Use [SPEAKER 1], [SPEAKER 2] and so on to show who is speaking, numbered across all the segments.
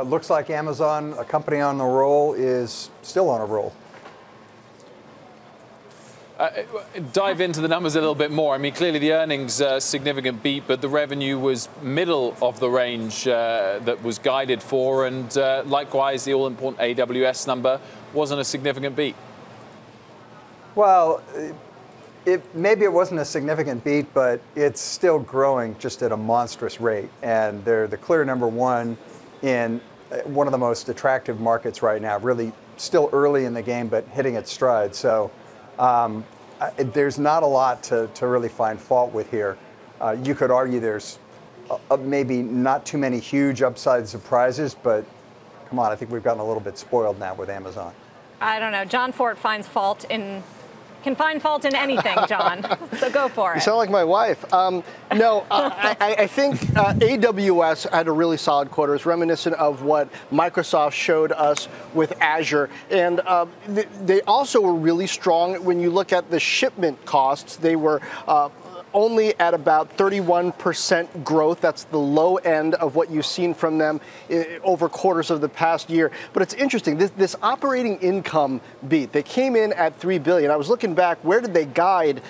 [SPEAKER 1] It looks like Amazon, a company on the roll, is still on a roll.
[SPEAKER 2] Dive into the numbers a little bit more. I mean, clearly the earnings significant beat, but the revenue was middle of the range that was guided for, and likewise the all-important AWS number wasn't a significant beat.
[SPEAKER 1] Well, maybe it wasn't a significant beat, but it's still growing just at a monstrous rate, and they're the clear number one in one of the most attractive markets right now. Really, still early in the game, but hitting its stride. So. There's not a lot to really find fault with here. You could argue there's maybe not too many huge upside surprises, but come on, I think we've gotten a little bit spoiled now with Amazon.
[SPEAKER 3] I don't know. John Fort can find fault in anything, John. So go for it.
[SPEAKER 4] You sound like my wife. I think AWS had a really solid quarter. It's reminiscent of what Microsoft showed us with Azure. And they also were really strong when you look at the shipment costs. They were only at about 31% growth. That's the low end of what you've seen from them over quarters of the past year. But it's interesting, this operating income beat, they came in at $3 billion. I was looking back, where did they guide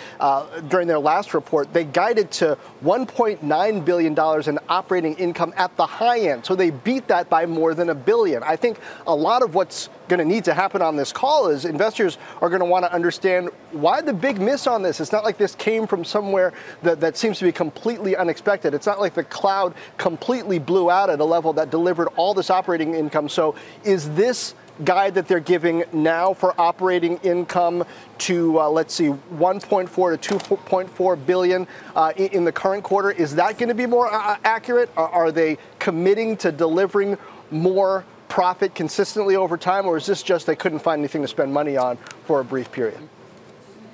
[SPEAKER 4] during their last report? They guided to $1.9 billion in operating income at the high end. So they beat that by more than $1 billion. I think a lot of what's going to need to happen on this call is investors are going to want to understand why the big miss on this. It's not like this came from somewhere that seems to be completely unexpected. It's not like the cloud completely blew out at a level that delivered all this operating income. So is this guide that they're giving now for operating income to, let's see, 1.4 to 2.4 billion in the current quarter, is that going to be more accurate? Are they committing to delivering more profit consistently over time, or is this just they couldn't find anything to spend money on for a brief period?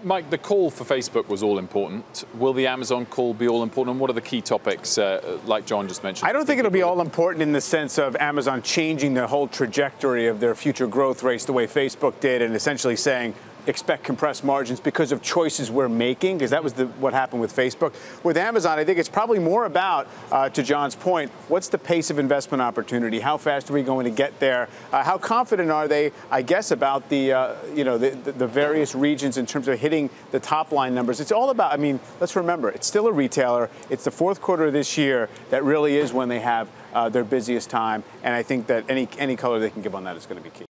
[SPEAKER 2] Mike, the call for Facebook was all important. Will the Amazon call be all important? And what are the key topics, like John just mentioned?
[SPEAKER 5] I don't think it'll be all important in the sense of Amazon changing the whole trajectory of their future growth rates the way Facebook did, and essentially saying, expect compressed margins because of choices we're making, because that was what happened with Facebook. With Amazon, I think it's probably more about, to John's point, what's the pace of investment opportunity? How fast are we going to get there? How confident are they, I guess, about the various regions in terms of hitting the top line numbers? It's all about, I mean, let's remember, it's still a retailer. It's the fourth quarter of this year that really is when they have their busiest time. And I think that any color they can give on that is going to be key.